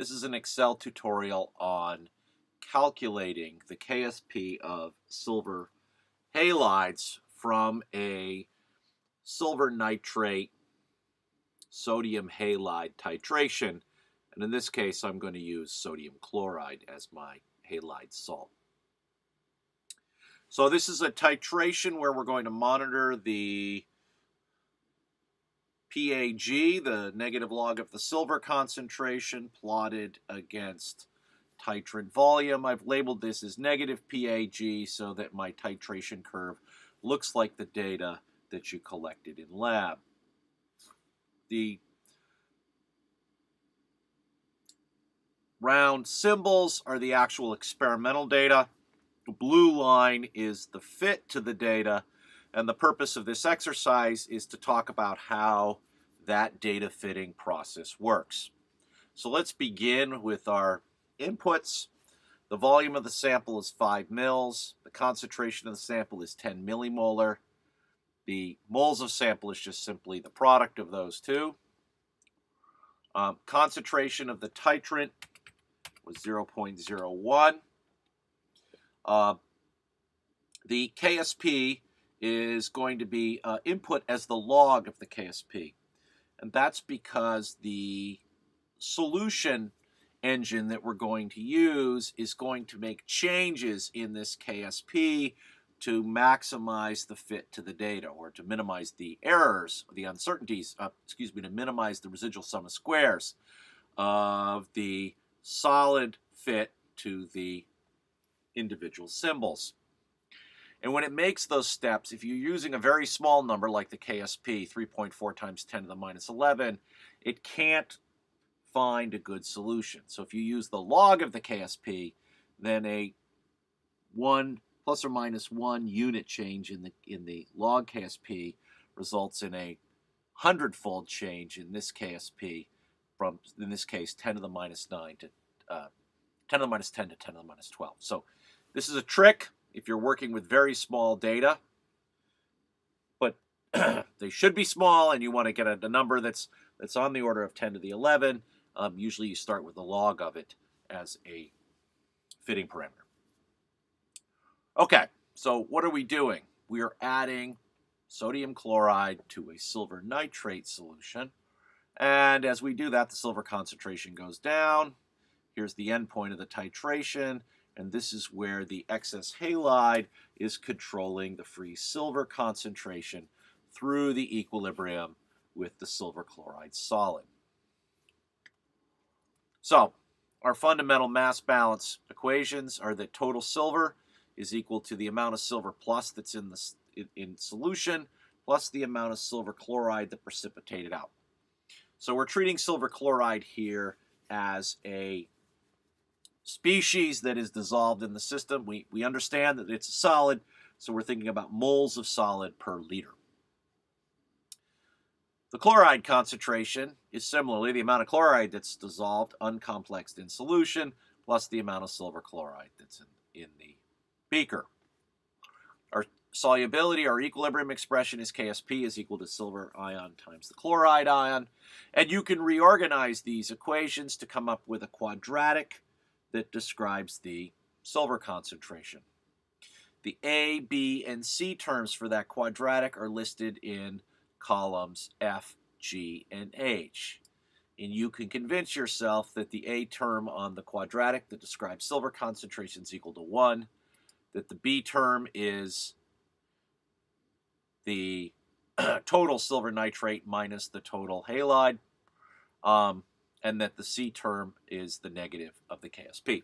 This is an Excel tutorial on calculating the KSP of silver halides from a silver nitrate sodium halide titration. And in this case, I'm going to use sodium chloride as my halide salt. So this is a titration where we're going to monitor the PAG, the negative log of the silver concentration, plotted against titrant volume. I've labeled this as negative PAG so that my titration curve looks like the data that you collected in lab. The round symbols are the actual experimental data. The blue line is the fit to the data, and the purpose of this exercise is to talk about how that data fitting process works. So let's begin with our inputs. The volume of the sample is 5 mils. The concentration of the sample is 10 millimolar. The moles of sample is just simply the product of those two. Concentration of the titrant was 0.01. The KSP is going to be input as the log of the KSP. And that's because the solution engine that we're going to use is going to make changes in this KSP to maximize the fit to the data, or to minimize the errors, the uncertainties, to minimize the residual sum of squares of the solid fit to the individual symbols. And when it makes those steps, if you're using a very small number like the KSP, 3.4 times 10 to the minus 11, it can't find a good solution. So if you use the log of the KSP, then a 1 plus or minus 1 unit change in the log KSP results in a 100-fold change in this KSP from, in this case, 10 to the minus 9 to 10 to the minus 10 to 10 to the minus 12. So this is a trick if you're working with very small data, but they should be small, and you want to get a number that's on the order of 10 to the 11. Usually you start with the log of it as a fitting parameter. Okay, so what are we doing? We are adding sodium chloride to a silver nitrate solution. And as we do that, the silver concentration goes down. Here's the end point of the titration. And this is where the excess halide is controlling the free silver concentration through the equilibrium with the silver chloride solid. So our fundamental mass balance equations are that total silver is equal to the amount of silver plus that's in solution plus the amount of silver chloride that precipitated out. So we're treating silver chloride here as a species that is dissolved in the system. We understand that it's a solid, so we're thinking about moles of solid per liter. The chloride concentration is similarly the amount of chloride that's dissolved uncomplexed in solution plus the amount of silver chloride that's in the beaker. Our solubility, our equilibrium expression is KSP is equal to silver ion times the chloride ion. And you can reorganize these equations to come up with a quadratic that describes the silver concentration. The A, B, and C terms for that quadratic are listed in columns F, G, and H. And you can convince yourself that the A term on the quadratic that describes silver concentration is equal to 1, that the B term is the total silver nitrate minus the total halide, and that the C term is the negative of the KSP.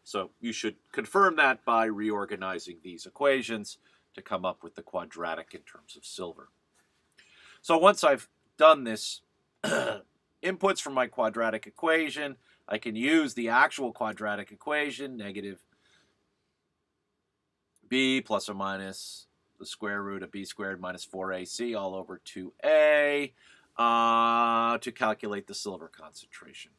So you should confirm that by reorganizing these equations to come up with the quadratic in terms of silver. So once I've done this inputs from my quadratic equation, I can use the actual quadratic equation, negative b plus or minus the square root of b squared minus 4ac all over 2a, to calculate the silver concentration.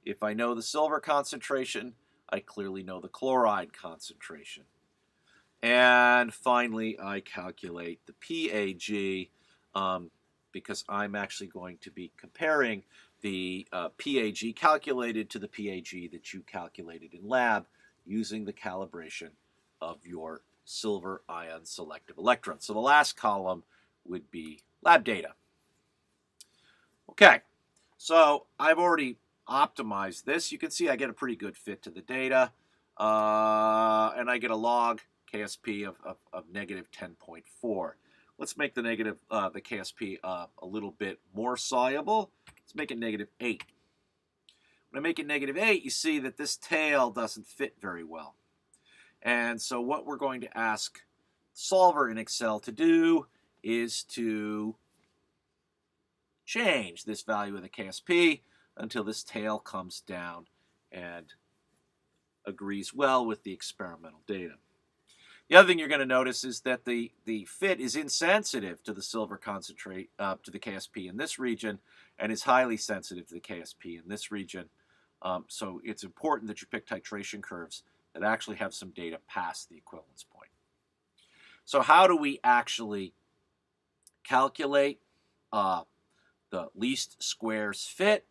If I know the silver concentration, I clearly know the chloride concentration. And finally, I calculate the PAG because I'm actually going to be comparing the PAG calculated to the PAG that you calculated in lab using the calibration of your silver ion selective electron. So the last column would be lab data. Okay, so I've already optimized this. You can see I get a pretty good fit to the data, and I get a log KSP of negative 10.4. Let's make the KSP a little bit more soluble. Let's make it negative 8. When I make it negative 8, you see that this tail doesn't fit very well. And so what we're going to ask solver in Excel to do is to change this value of the KSP until this tail comes down and agrees well with the experimental data. The other thing you're going to notice is that the fit is insensitive to the silver concentrate, to the KSP in this region, and is highly sensitive to the KSP in this region. So it's important that you pick titration curves that actually have some data past the equivalence point. So how do we actually calculate the least squares fit?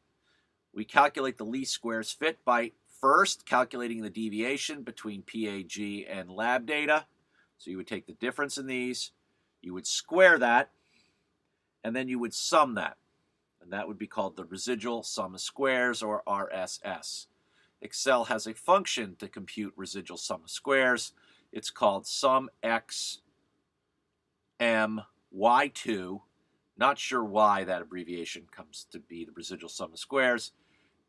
We calculate the least squares fit by first calculating the deviation between PAG and lab data. So you would take the difference in these, you would square that, and then you would sum that. And that would be called the residual sum of squares, or RSS. Excel has a function to compute residual sum of squares. It's called sum x m y2. Not sure why that abbreviation comes to be the residual sum of squares.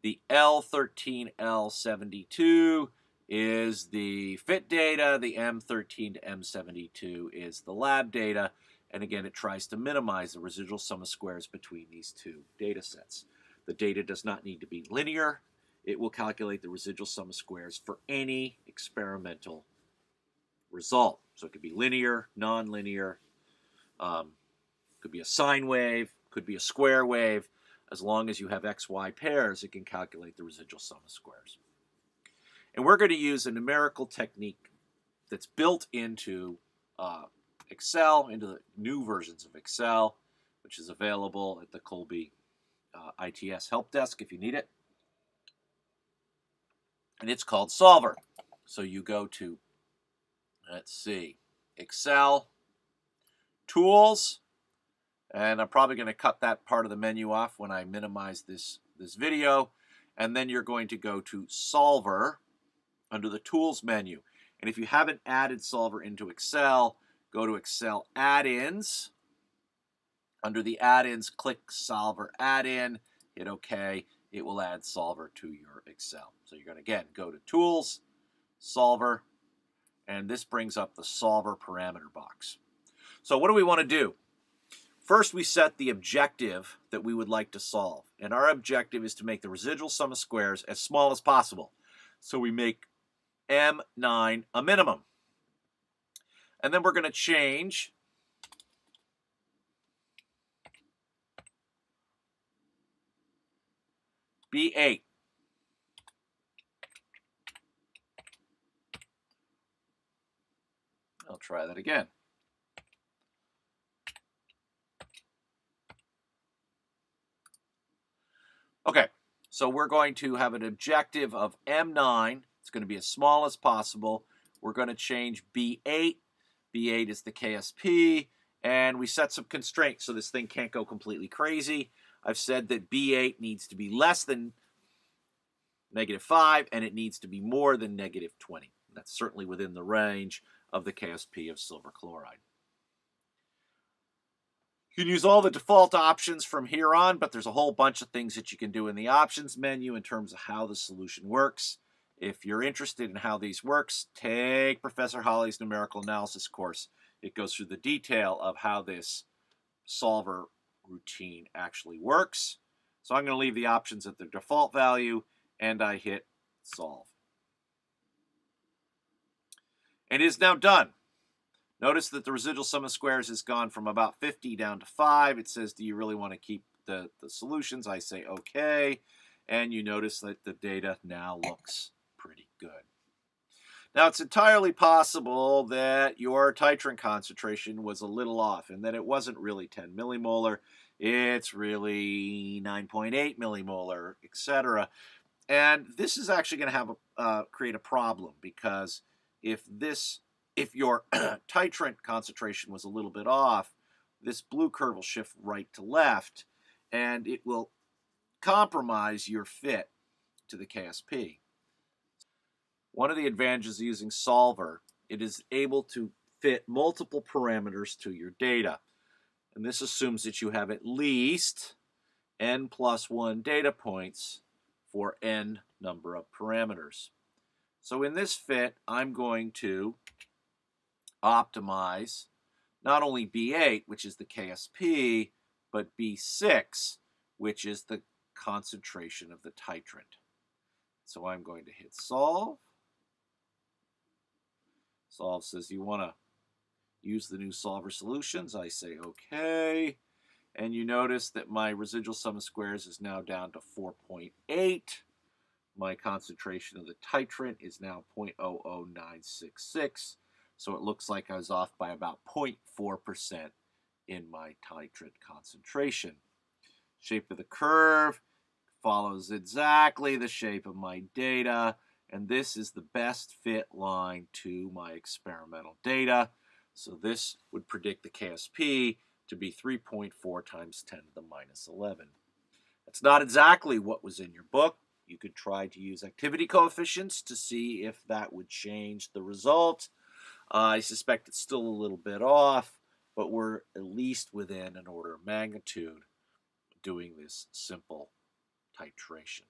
The L13, L72 is the fit data. The M13 to M72 is the lab data. And again, it tries to minimize the residual sum of squares between these two data sets. The data does not need to be linear. It will calculate the residual sum of squares for any experimental result. So it could be linear, non-linear, could be a sine wave, could be a square wave. As long as you have XY pairs, it can calculate the residual sum of squares. And we're going to use a numerical technique that's built into Excel, into the new versions of Excel, which is available at the Colby ITS help desk if you need it. And it's called Solver. So you go to, let's see, Excel, Tools, and I'm probably going to cut that part of the menu off when I minimize this video. And then you're going to go to Solver under the Tools menu. And if you haven't added Solver into Excel, go to Excel Add-ins. Under the Add-ins, click Solver Add-in, hit OK. It will add Solver to your Excel. So you're going to, again, go to Tools, Solver, and this brings up the Solver parameter box. So what do we want to do? First, we set the objective that we would like to solve. And our objective is to make the residual sum of squares as small as possible. So we make M9 a minimum. And then we're going to change B8. I'll try that again. Okay, so we're going to have an objective of M9. It's going to be as small as possible. We're going to change B8. B8 is the KSP, and we set some constraints so this thing can't go completely crazy. I've said that B8 needs to be less than -5, and it needs to be more than -20. That's certainly within the range of the KSP of silver chloride. You can use all the default options from here on, but there's a whole bunch of things that you can do in the options menu in terms of how the solution works. If you're interested in how these works, take Professor Holly's numerical analysis course. It goes through the detail of how this solver routine actually works. So I'm going to leave the options at their default value, and I hit solve. And it is now done. Notice that the residual sum of squares has gone from about 50 down to 5. It says, do you really want to keep the solutions? I say, okay. And you notice that the data now looks pretty good. Now, it's entirely possible that your titrant concentration was a little off and that it wasn't really 10 millimolar. it's really 9.8 millimolar, etc. And this is actually going to have create a problem, because if your titrant concentration was a little bit off, this blue curve will shift right to left, and it will compromise your fit to the KSP. One of the advantages of using Solver, it is able to fit multiple parameters to your data. And this assumes that you have at least n plus 1 data points for n number of parameters. So in this fit, I'm going to optimize not only B8, which is the KSP, but B6, which is the concentration of the titrant. So I'm going to hit solve. Solve says you want to use the new solver solutions. I say okay. And you notice that my residual sum of squares is now down to 4.8. My concentration of the titrant is now 0.00966. So it looks like I was off by about 0.4% in my titrant concentration. Shape of the curve follows exactly the shape of my data, and this is the best fit line to my experimental data. So this would predict the KSP to be 3.4 times 10 to the minus 11. That's not exactly what was in your book. You could try to use activity coefficients to see if that would change the result. I suspect it's still a little bit off, but we're at least within an order of magnitude doing this simple titration.